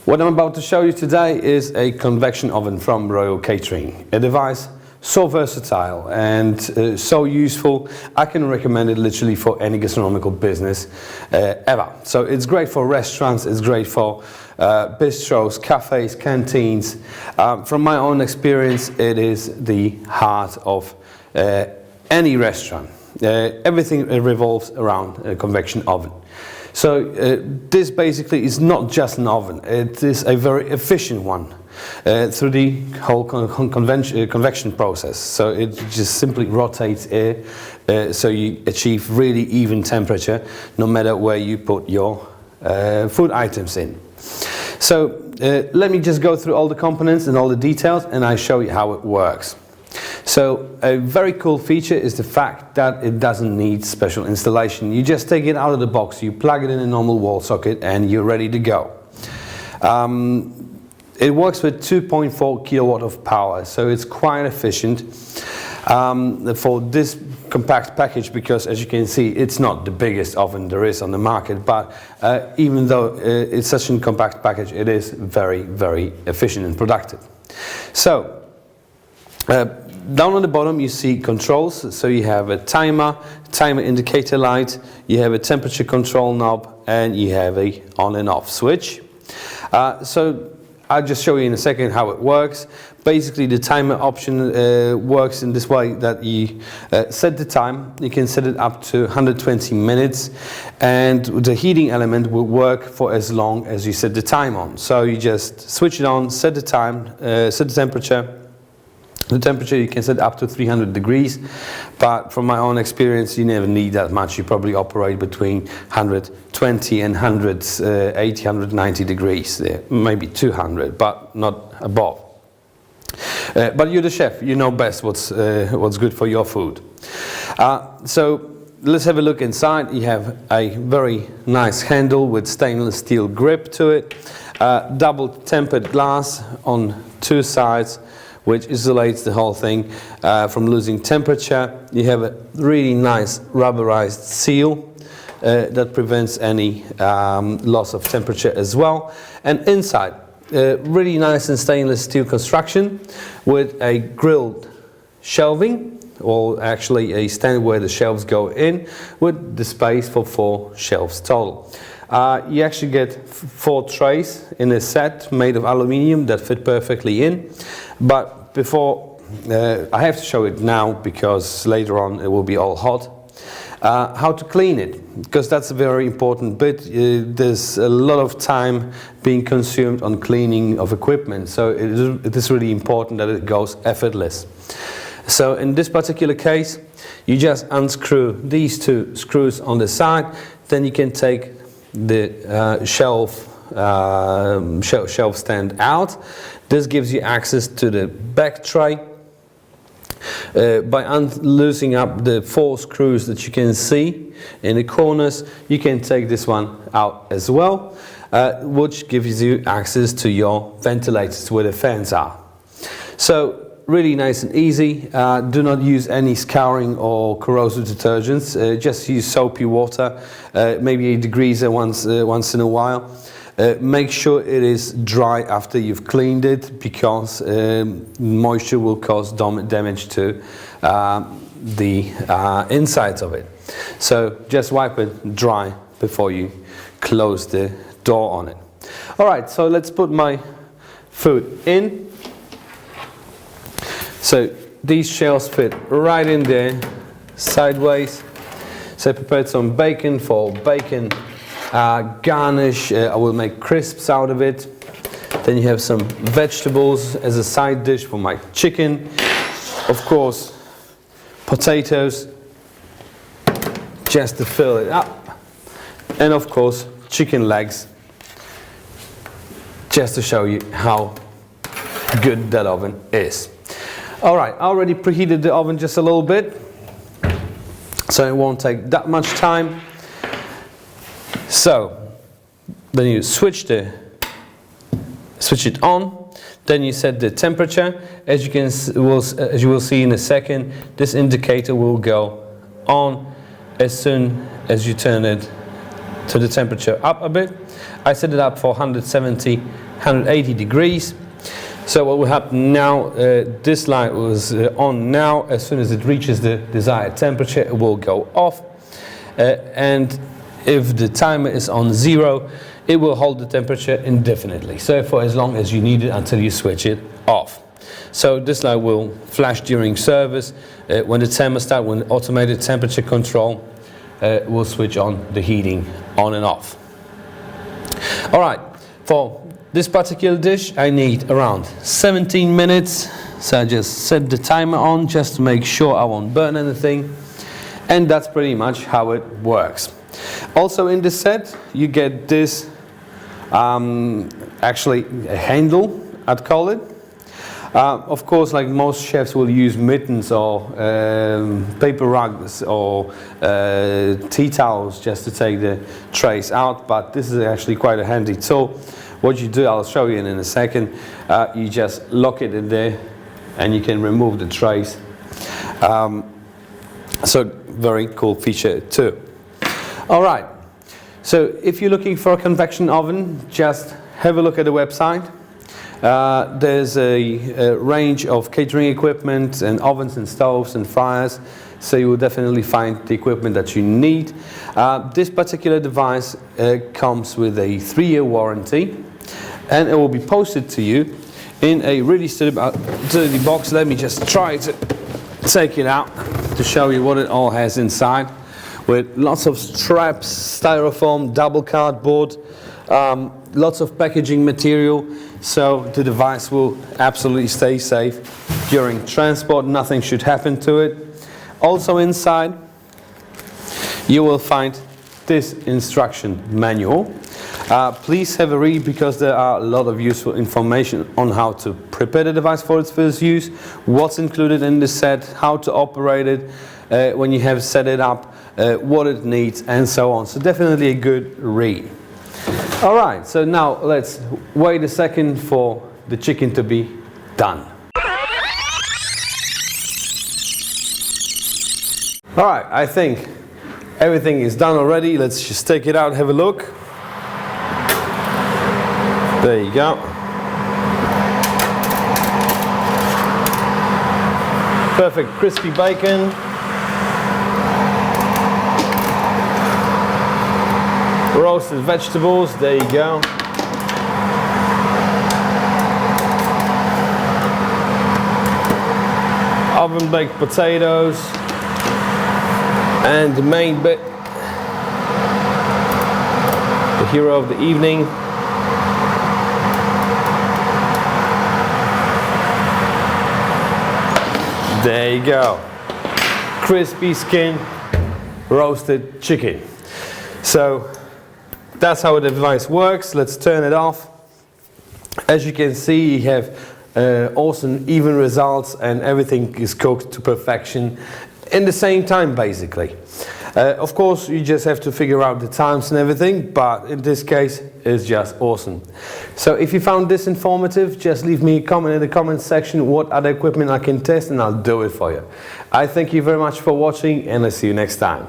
What I'm about to show you today is a convection oven from Royal Catering, a device so versatile and so useful. I can recommend it literally for any gastronomical business ever. So it's great for restaurants, it's great for bistros, cafes, canteens. From my own experience, it is the heart of any restaurant. Everything revolves around a convection oven. So this basically is not just an oven, it is a very efficient one through the whole convection process. So it just simply rotates air so you achieve really even temperature no matter where you put your food items in. So let me just go through all the components and all the details and I show you how it works. So a very cool feature is the fact that it doesn't need special installation. You just take it out of the box, you plug it in a normal wall socket and you're ready to go. It works with 2.4 kilowatt of power, so it's quite efficient for this compact package, because as you can see it's not the biggest oven there is on the market, but even though it's such a compact package, it is very, very efficient and productive. So down on the bottom you see controls, so you have a timer indicator light, you have a temperature control knob, and you have a on and off switch. So I'll just show you in a second how it works. Basically the timer option works in this way that you set the time, you can set it up to 120 minutes, and the heating element will work for as long as you set the time on. So you just switch it on, set the time, set the temperature. The temperature you can set up to 300 degrees, but from my own experience you never need that much. You probably operate between 120 and 180, 190 degrees, maybe 200, but not above. But you're the chef, you know best what's good for your food. So let's have a look inside. You have a very nice handle with stainless steel grip to it, double tempered glass on two sides, which isolates the whole thing from losing temperature. You have a really nice rubberized seal that prevents any loss of temperature as well. And inside, really nice and stainless steel construction with a grilled shelving, or actually a stand where the shelves go in, with the space for 4 shelves total. You actually get 4 trays in a set made of aluminium that fit perfectly in. But before, I have to show it now because later on it will be all hot. How to clean it, because that's a very important bit. There's a lot of time being consumed on cleaning of equipment, so it is really important that it goes effortless. So in this particular case, you just unscrew these 2 screws on the side, then you can take the shelf stand out. This gives you access to the back tray. By loosening up the 4 screws that you can see in the corners, you can take this one out as well, which gives you access to your ventilators where the fans are. So really nice and easy. Do not use any scouring or corrosive detergents. Just use soapy water, maybe a degreaser once in a while. Make sure it is dry after you've cleaned it, because moisture will cause damage to the insides of it. So just wipe it dry before you close the door on it. Alright, so let's put my food in. So these shells fit right in there, sideways. So I prepared some bacon for bacon garnish. I will make crisps out of it. Then you have some vegetables as a side dish for my chicken. Of course, potatoes, just to fill it up. And of course, chicken legs, just to show you how good that oven is. Alright, I already preheated the oven just a little bit, so it won't take that much time. So then you switch it on, then you set the temperature. As you will see in a second, this indicator will go on as soon as you turn it to the temperature up a bit. I set it up for 170, 180 degrees. So what will happen now, this light was on now. As soon as it reaches the desired temperature, it will go off. And if the timer is on 0, it will hold the temperature indefinitely. So for as long as you need it until you switch it off. So this light will flash during service. When the thermostat, when automated temperature control, will switch on the heating on and off. All right, for this particular dish, I need around 17 minutes. So I just set the timer on just to make sure I won't burn anything. And that's pretty much how it works. Also in the set, you get this, actually a handle, I'd call it. Of course, like most chefs will use mittens or paper rugs or tea towels just to take the trays out, but this is actually quite a handy tool. What you do, I'll show you in a second, you just lock it in there and you can remove the trays. So very cool feature too. All right, so if you're looking for a convection oven, just have a look at the website. There's a range of catering equipment and ovens and stoves and fryers, so you will definitely find the equipment that you need. This particular device comes with a 3-year warranty, and it will be posted to you in a really sturdy box. Let me just try to take it out to show you what it all has inside, with lots of straps, styrofoam, double cardboard, lots of packaging material, so the device will absolutely stay safe during transport. Nothing should happen to it. Also inside you will find this instruction manual. Please have a read, because there are a lot of useful information on how to prepare the device for its first use, what's included in the set, how to operate it when you have set it up, what it needs, and so on. So definitely a good read. All right, so now let's wait a second for the chicken to be done. All right, I think everything is done already. Let's just take it out, have a look. There you go. Perfect crispy bacon. Roasted vegetables, there you go. Oven baked potatoes. And the main bit, the hero of the evening. There you go. Crispy skin, roasted chicken. So that's how the device works. Let's turn it off. As you can see, you have awesome even results, and everything is cooked to perfection in the same time, basically. Of course, you just have to figure out the times and everything, but in this case, it's just awesome. So if you found this informative, just leave me a comment in the comment section what other equipment I can test, and I'll do it for you. I thank you very much for watching, and I'll see you next time.